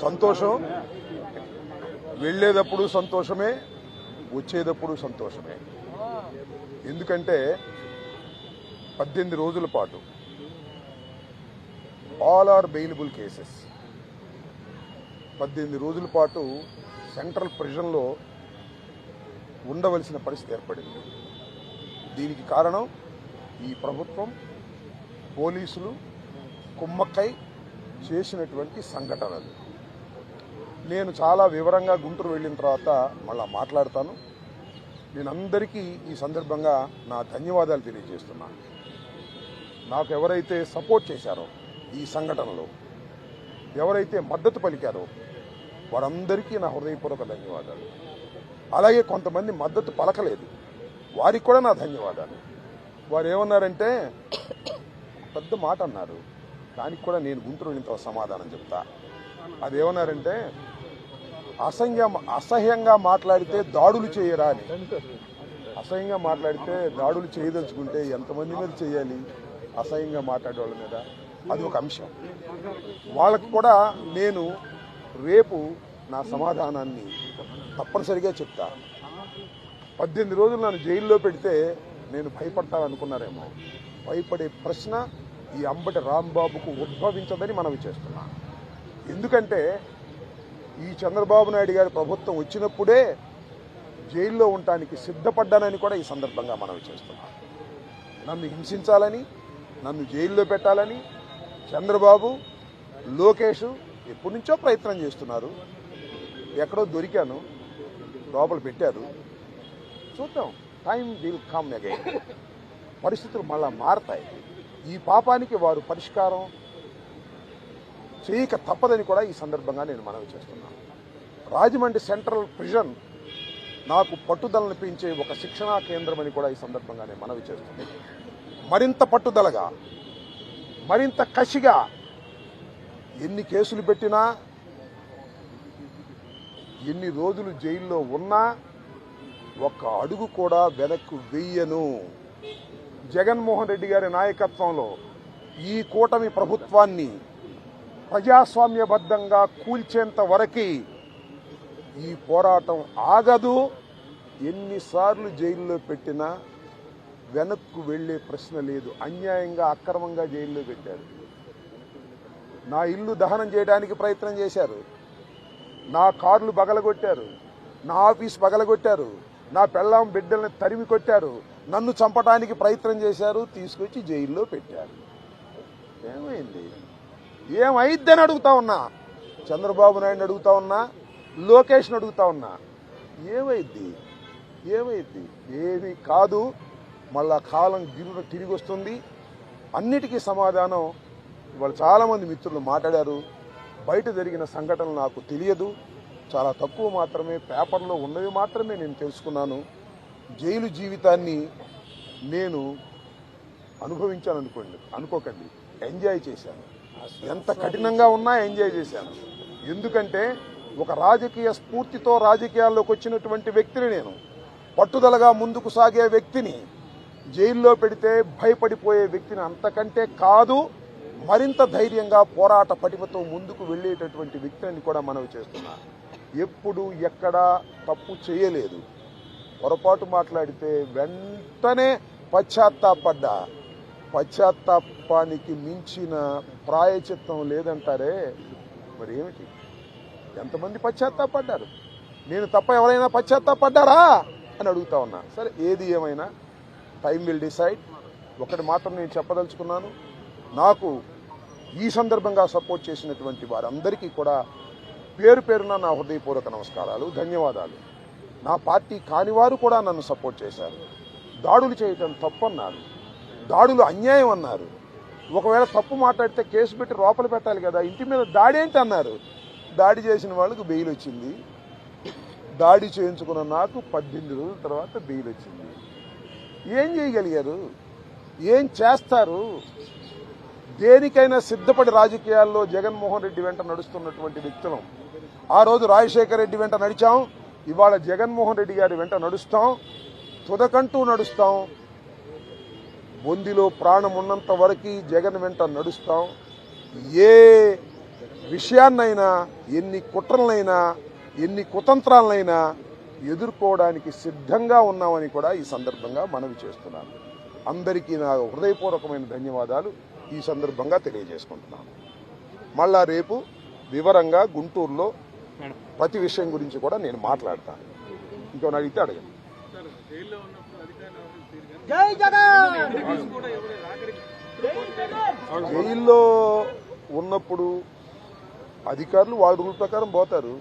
సంతోషం, వెళ్ళేటప్పుడు సంతోషమే, వచ్చేటప్పుడు సంతోషమే. ఎందుకంటే 18 రోజుల పాటు ఆల్ ఆర్ బెయిలబుల్ కేసెస్, 18 రోజుల పాటు సెంట్రల్ ప్రిజన్లో ఉండవలసిన పరిస్థితి ఏర్పడింది. దీనికి కారణం ఈ ప్రభుత్వం, పోలీసులు కుమ్మక్కై చేసినటువంటి సంఘటనలు. నేను చాలా వివరంగా గుంటూరు వెళ్ళిన తర్వాత మళ్ళా మాట్లాడతాను. నేను అందరికీ ఈ సందర్భంగా నా ధన్యవాదాలు తెలియజేస్తున్నాను. నాకు ఎవరైతే సపోర్ట్ చేశారో ఈ సంఘటనలో, ఎవరైతే మద్దతు పలికారో వారందరికీ నా హృదయపూర్వక ధన్యవాదాలు. అలాగే కొంతమంది మద్దతు పలకలేదు, వారికి కూడా నా ధన్యవాదాలు. వారు ఏమన్నారంటే పెద్ద మాట అన్నారు, దానికి కూడా నేను గుంటూరు వెళ్ళిన సమాధానం చెప్తా. అదేమన్నారంటే అసహ్యంగా మాట్లాడితే దాడులు చేయరా అని. అసహ్యంగా మాట్లాడితే దాడులు చేయదలుచుకుంటే ఎంతమంది మీద చేయాలి? అసహ్యంగా మాట్లాడే వాళ్ళ మీద. అది ఒక అంశం. వాళ్ళకు కూడా నేను రేపు నా సమాధానాన్ని తప్పనిసరిగా చెప్తా. 18 రోజులు నన్ను జైల్లో పెడితే నేను భయపడతాననుకున్నారేమో. భయపడే ప్రశ్న ఈ అంబటి రాంబాబుకు ఉద్భవించదని మనవి చేస్తున్నా. ఎందుకంటే ఈ చంద్రబాబు నాయుడు గారి ప్రభుత్వం వచ్చినప్పుడే జైల్లో ఉండటానికి సిద్ధపడ్డానని కూడా ఈ సందర్భంగా మనవి చేస్తున్నా. నన్ను హింసించాలని, నన్ను జైల్లో పెట్టాలని చంద్రబాబు, లోకేష్ ఎప్పటి నుంచో ప్రయత్నం చేస్తున్నారు. ఎక్కడో దొరికాను, లోపల పెట్టారు. చూద్దాం, టైం విల్ కమ్ అగైన్. పరిస్థితులు మళ్ళా మారతాయి. ఈ పాపానికి వారు పరిష్కారం చేయక తప్పదని కూడా ఈ సందర్భంగా నేను మనవి చేస్తున్నాను. రాజమండ్రి సెంట్రల్ ప్రిజన్ నాకు పట్టుదలను పెంచే ఒక శిక్షణా కేంద్రం అని కూడా ఈ సందర్భంగా నేను మనవి చేస్తున్నాను. మరింత పట్టుదలగా, మరింత కసిగా ఎన్ని కేసులు పెట్టినా, ఎన్ని రోజులు జైల్లో ఉన్నా ఒక్క అడుగు కూడా వెనక్కు వెయ్యను. జగన్మోహన్ రెడ్డి గారి నాయకత్వంలో ఈ కూటమి ప్రభుత్వాన్ని ప్రజాస్వామ్యబద్ధంగా కూల్చేంత వరకు ఈ పోరాటం ఆగదు. ఎన్నిసార్లు జైల్లో పెట్టినా వెనక్కు వెళ్లే ప్రశ్న లేదు. అన్యాయంగా, అక్రమంగా జైల్లో పెట్టారు. నా ఇల్లు దహనం చేయడానికి ప్రయత్నం చేశారు, నా కార్లు బగలగొట్టారు, నా ఆఫీస్ బగలగొట్టారు, నా పెళ్ళాం బిడ్డల్ని తరిమి కొట్టారు, నన్ను చంపడానికి ప్రయత్నం చేశారు, తీసుకొచ్చి జైల్లో పెట్టారు. ఏమైంది? ఏమైద్దని అడుగుతా ఉన్నా. చంద్రబాబు నాయుడిని అడుగుతా ఉన్నా, లోకేష్ని అడుగుతా ఉన్నా. ఏమైద్ది? ఏమీ కాదు. మళ్ళా కాలం గిరున తిరిగి వస్తుంది. అన్నిటికీ సమాధానం ఇవాళ చాలామంది మిత్రులు మాట్లాడారు. బయట జరిగిన సంఘటనలు నాకు తెలియదు, చాలా తక్కువ మాత్రమే, పేపర్లో ఉన్నవి మాత్రమే నేను తెలుసుకున్నాను. జైలు జీవితాన్ని నేను అనుకోకండి, ఎంజాయ్ చేశాను. ఎంత కఠినంగా ఉన్నా ఎంజాయ్ చేశాను. ఎందుకంటే ఒక రాజకీయ స్ఫూర్తితో రాజకీయాల్లోకి వచ్చినటువంటి వ్యక్తిని నేను, పట్టుదలగా ముందుకు సాగే వ్యక్తిని జైల్లో పెడితే భయపడిపోయే వ్యక్తిని అంతకంటే కాదు, మరింత ధైర్యంగా పోరాట పటిమతో ముందుకు వెళ్ళేటటువంటి వ్యక్తిని కూడా మనవి చేస్తున్నా. ఎప్పుడు ఎక్కడా తప్పు చేయలేదు. పొరపాటు మాట్లాడితే వెంటనే పశ్చాత్తాపడ్డా. పశ్చాత్తాపానికి మించిన ప్రాయచిత్తం లేదంటారే, మరి ఏమిటి? ఎంతమంది పశ్చాత్తాపడ్డారు? నేను తప్ప ఎవరైనా పశ్చాత్తాపడ్డారా అని అడుగుతా ఉన్నా. సరే, ఏది ఏమైనా టైం విల్ డిసైడ్. ఒకటి మాత్రం నేను చెప్పదలుచుకున్నాను, నాకు ఈ సందర్భంగా సపోర్ట్ చేసినటువంటి వారందరికీ కూడా పేరు పేరున నా హృదయపూర్వక నమస్కారాలు, ధన్యవాదాలు. నా పార్టీ కానివారు కూడా నన్ను సపోర్ట్ చేశారు. దాడులు చేయటం తప్పన్నారు, దాడులు అన్యాయం అన్నారు. ఒకవేళ తప్పు మాట్లాడితే కేసు పెట్టి లోపల పెట్టాలి కదా, ఇంటి మీద దాడి ఏంటి అన్నారు. దాడి చేసిన వాళ్ళకు బెయిల్ వచ్చింది. దాడి చేయించుకున్న నాకు 18 రోజుల తర్వాత బెయిల్ వచ్చింది. ఏం చేయగలిగారు? ఏం చేస్తారు? దేనికైనా సిద్ధపడి రాజకీయాల్లో జగన్మోహన్ రెడ్డి వెంట నడుస్తున్నటువంటి వ్యక్తులం. ఆ రోజు రాజశేఖర రెడ్డి వెంట నడిచాం, ఇవాళ జగన్మోహన్ రెడ్డి గారి వెంట నడుస్తాం, తుదకంటూ నడుస్తాం. బొందిలో ప్రాణం ఉన్నంత వరకు జగన్ వెంట నడుస్తాం. ఏ విషయాన్నైనా, ఎన్ని కుట్రలనైనా, ఎన్ని కుతంత్రాలనైనా ఎదుర్కోవడానికి సిద్ధంగా ఉన్నామని కూడా ఈ సందర్భంగా మనవి చేస్తున్నాను. అందరికీ నా హృదయపూర్వకమైన ధన్యవాదాలు ఈ సందర్భంగా తెలియజేసుకుంటున్నాను. మళ్ళా రేపు వివరంగా గుంటూరులో ప్రతి విషయం గురించి కూడా నేను మాట్లాడతాను. ఇంకేమైనా అడిగితే అడగండి. జైల్లో ఉన్నప్పుడు అధికారులు వాళ్ళ రూల్ ప్రకారం పోతారు,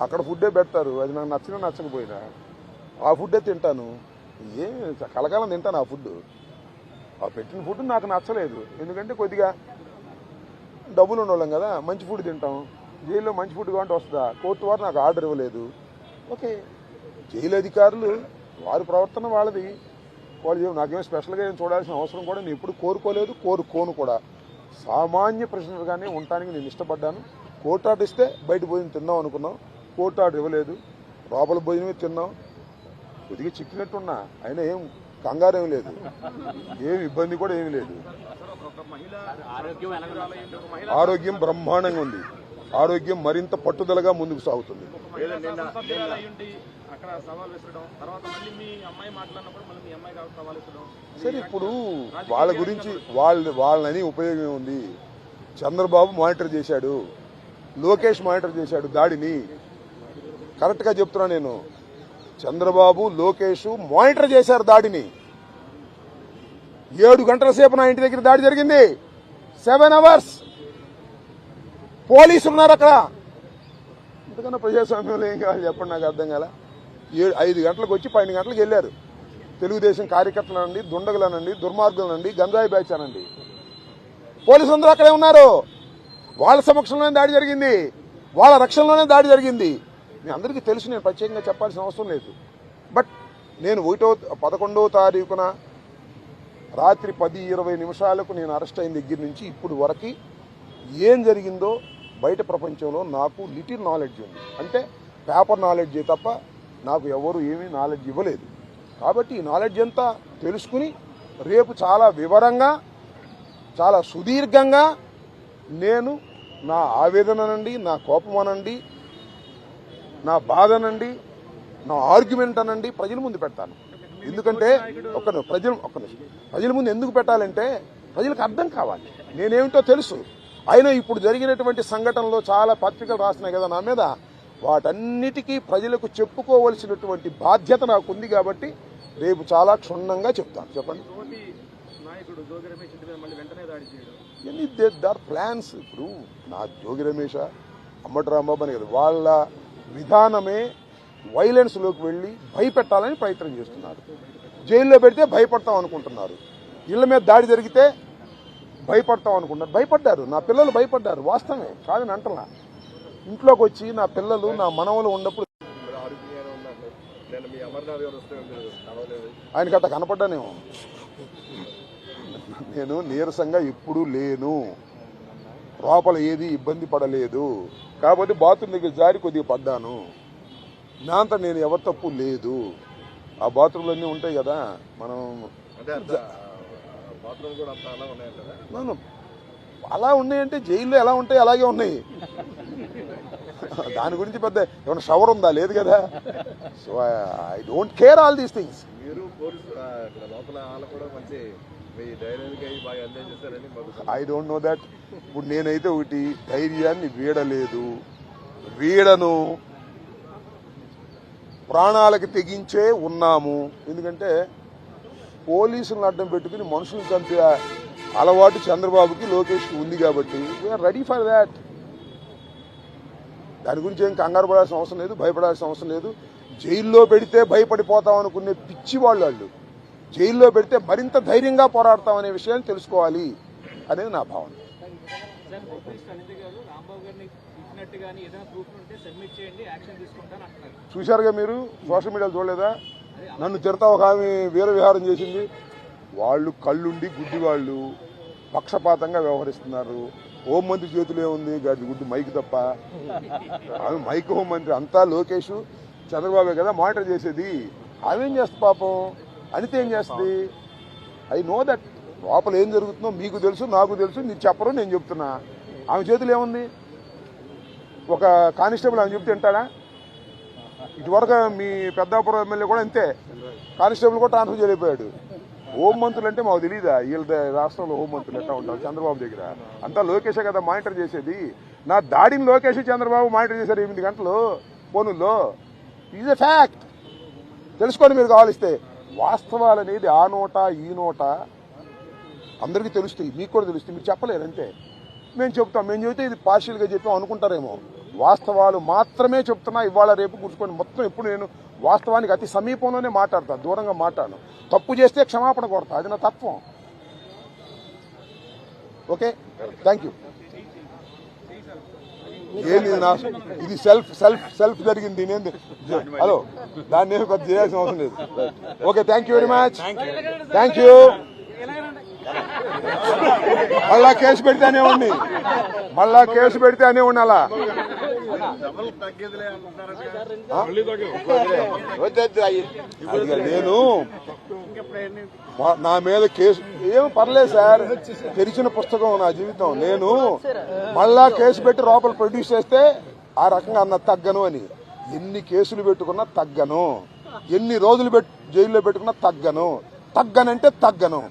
అక్కడ ఫుడ్డే పెడతారు. అది నాకు నచ్చినా నచ్చకపోయినా ఆ ఫుడ్డే తింటాను. కలకాలం తింటాను ఆ ఫుడ్. ఆ పెట్టిన ఫుడ్ నాకు నచ్చలేదు, ఎందుకంటే కొద్దిగా డబ్బులు ఉండవాళ్ళం కదా, మంచి ఫుడ్ తింటాం. జైల్లో మంచి ఫుడ్ కావాలంటే వస్తుందా? కోర్టు వారు నాకు ఆర్డర్ ఇవ్వలేదు. ఓకే, జైలు అధికారులు వారి ప్రవర్తన వాళ్ళది, వాళ్ళు నాకేమో స్పెషల్గా ఏం చూడాల్సిన అవసరం కూడా నేను ఎప్పుడు కోరుకోలేదు, కోరుకోను కూడా. సామాన్య ప్రశ్నలుగానే ఉండటానికి నేను ఇష్టపడ్డాను. కోర్టు ఆర్డర్ ఇస్తే బయట భోజనం తిందాం అనుకున్నాం, కోర్టు ఆర్డర్ ఇవ్వలేదు, లోపల భోజనమే తిన్నాం. కొద్దిగా చిక్కినట్టున్నా, అయినా ఏం కంగారు ఏమి లేదు, ఏమి ఇబ్బంది కూడా ఏమి లేదు. ఆరోగ్యం బ్రహ్మాండంగా ఉంది, ఆరోగ్యం మరింత పట్టుదలగా ముందుకు సాగుతుంది. సరే, ఇప్పుడు వాళ్ళ గురించి వాళ్ళని ఉపయోగం ఉంది. చంద్రబాబు మానిటర్ చేశాడు, లోకేష్ మానిటర్ చేశాడు దాడిని. కరెక్ట్గా చెప్తున్నా నేను, చంద్రబాబు లోకేష్ మానిటర్ చేశారు దాడిని. 7 గంటల సేపు నా ఇంటి దగ్గర దాడి జరిగింది. 7 అవర్స్ పోలీసులు ఉన్నారు అక్కడ. ఇంతకన్నా ప్రజాస్వామ్యంలో ఏం కావాలి చెప్పండి, నాకు అర్థం కాల. 5 గంటలకు వచ్చి 12 గంటలకు వెళ్ళారు. తెలుగుదేశం కార్యకర్తలనండి, దుండగులనండి, దుర్మార్గులనండి, గంజాయి బ్యాచ్ అనండి, పోలీసులు అందరూ అక్కడే ఉన్నారు. వాళ్ళ సమక్షంలోనే దాడి జరిగింది, వాళ్ళ రక్షణలోనే దాడి జరిగింది. మీ అందరికీ తెలుసు, నేను ప్రత్యేకంగా చెప్పాల్సిన అవసరం లేదు. బట్ నేను 11వ తారీఖున రాత్రి 10:20 నేను అరెస్ట్ అయిన దగ్గర నుంచి ఇప్పుడు వరకు ఏం జరిగిందో బయట ప్రపంచంలో నాకు లిటిల్ నాలెడ్జ్ ఉంది. అంటే పేపర్ నాలెడ్జే తప్ప నాకు ఎవరు ఏమీ నాలెడ్జ్ ఇవ్వలేదు. కాబట్టి ఈ నాలెడ్జ్ అంతా తెలుసుకుని రేపు చాలా వివరంగా, చాలా సుదీర్ఘంగా నేను నా ఆవేదననండి, నా కోపం అనండి, నా బాధ అనండి, నా ఆర్గ్యుమెంట్ అనండి ప్రజల ముందు పెడతాను. ఎందుకంటే ప్రజల ముందు ఎందుకు పెట్టాలంటే ప్రజలకు అర్థం కావాలి, నేనేమిటో తెలుసు. అయినా ఇప్పుడు జరిగినటువంటి సంఘటనలో చాలా పత్రికలు రాస్తున్నాయి కదా నా మీద, వాటన్నిటికీ ప్రజలకు చెప్పుకోవలసినటువంటి బాధ్యత నాకు ఉంది. కాబట్టి రేపు చాలా క్షుణ్ణంగా చెప్తాను. చెప్పండి. దార్ ప్లాన్స్. ఇప్పుడు నా జోగి రమేష్, అమ్మటి రాంబాబు అని కదా, వాళ్ళ విధానమే వైలెన్స్లోకి వెళ్ళి భయపెట్టాలని ప్రయత్నం చేస్తున్నారు. జైల్లో పెడితే భయపడతాం అనుకుంటున్నారు, ఇళ్ల మీద దాడి జరిగితే భయపడతాం అనుకుంటున్నారు. భయపడ్డారు, నా పిల్లలు భయపడ్డారు, వాస్తవమే కాదని అంటలా. ఇంట్లోకి వచ్చి నా పిల్లలు, నా మనవలు ఉన్నప్పుడు ఆయనకి అట్లా కనపడ్డానేమో. నేను నీరసంగా ఎప్పుడూ లేను, లోపల ఏది ఇబ్బంది పడలేదు. కాబట్టి బాత్రూమ్ దగ్గర జారి కొద్దిగా పడ్డాను, నా అంతా నేను ఎవరి తప్పు లేదు. ఆ బాత్రూంలు అన్నీ ఉంటాయి కదా, మనం అలా ఉన్నాయంటే జైల్లో ఎలా ఉంటాయి అలాగే ఉన్నాయి. దాని గురించి పెద్ద ఏమైనా షవర్ ఉందా? లేదు కదా. So I don't care all these things. I don't know that. ఇప్పుడు నేనైతే ఒకటి, ధైర్యాన్ని వీడలేదు, వీడను, ప్రాణాలకు తెగించే ఉన్నాము. ఎందుకంటే పోలీసులను అడ్డం పెట్టుకుని మనుషులను చంపే అలవాటు చంద్రబాబుకి, లోకేష్కి ఉంది. కాబట్టి వీఆర్ రెడీ ఫర్ దాట్. దాని గురించి ఏం కంగారు పడాల్సిన అవసరం లేదు, భయపడాల్సిన అవసరం లేదు. జైల్లో పెడితే భయపడిపోతాం అనుకునే పిచ్చి వాళ్ళు జైల్లో పెడితే మరింత ధైర్యంగా పోరాడతామనే విషయాన్ని తెలుసుకోవాలి అనేది నా భావన. చూశారుగా మీరు, సోషల్ మీడియాలో చూడలేదా? నన్ను తిడతా ఒక ఆమె వీర విహారం చేసింది. వాళ్ళు కళ్ళుండి గుడ్డి వాళ్ళు పక్షపాతంగా వ్యవహరిస్తున్నారు. హోంమంత్రి చేతిలో ఉంది గడ్డి గుడ్డి మైక్ తప్ప. ఆమె మైక్ హోంమంత్రి, అంతా లోకేష్ చంద్రబాబే కదా మానిటర్ చేసేది. ఆమెం చేస్తుంది పాపం, అనిత ఏం చేస్తుంది? I know that. లోపల ఏం జరుగుతుందో మీకు తెలుసు, నాకు తెలుసు. మీరు చెప్పరు, నేను చెప్తున్నా. ఆమె చేతులు ఏముంది? ఒక కానిస్టేబుల్ అని చెప్తే వింటాడా? ఇటువరకు మీ పెద్దాపురం ఎమ్మెల్యే కూడా అంతే, కానిస్టేబుల్ కూడా ట్రాన్స్ఫర్ చేయలేకపోయాడు. హోం మంత్రులు అంటే మాకు తెలియదా? వీళ్ళ రాష్ట్రంలో హోం మంత్రులు ఎట్లా ఉంటారు చంద్రబాబు దగ్గర? అంతా లోకేషే కదా మానిటర్ చేసేది. నా దాడిని లోకేష్ చంద్రబాబు మానిటర్ చేశారు 8 గంటలు ఫోనుల్లో. Is a fact. తెలుసుకోండి మీరు కావాలిస్తే. వాస్తవాలు అనేది ఆ నోట ఈ నోట అందరికీ తెలుస్తాయి, మీకు కూడా తెలుస్తాయి, మీరు చెప్పలేరు అంతే. మేము చెప్తాం, మేము చెబితే ఇది పార్షియల్గా చెప్పాం అనుకుంటారేమో. వాస్తవాలు మాత్రమే చెప్తున్నా. ఇవాళ రేపు కూర్చుకొని మొత్తం ఎప్పుడు నేను వాస్తవానికి అతి సమీపంలోనే మాట్లాడతా, దూరంగా మాట్లాడను. తప్పు చేస్తే క్షమాపణ కొడతా, అది నా తత్వం. Okay, thank you. ఏంది ఇది సెల్ఫ్ సెల్ఫ్ సెల్ఫ్ జరిగింది. నేను హలో దాన్ని నేను కొద్ది చేయాల్సిన అవసరం లేదు. Okay, thank you very much. Thank you. మళ్ళా కేసు పెడితేనే ఉండి, మళ్ళా కేసు పెడితేనే ఉండి. అలా నేను నా మీద కేసు ఏం పర్లేదు సార్, తెరిచిన పుస్తకం నా జీవితం. నేను మళ్ళా కేసు పెట్టి లోపల ప్రొడ్యూస్ చేస్తే ఆ రకంగా అన్న తగ్గను అని. ఎన్ని కేసులు పెట్టుకున్నా తగ్గను, ఎన్ని రోజులు జైల్లో పెట్టుకున్నా తగ్గను. తగ్గనంటే తగ్గను.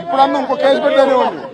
ఇప్పుడన్నా ఇంకో కేసు పెట్టేనే ఉండి.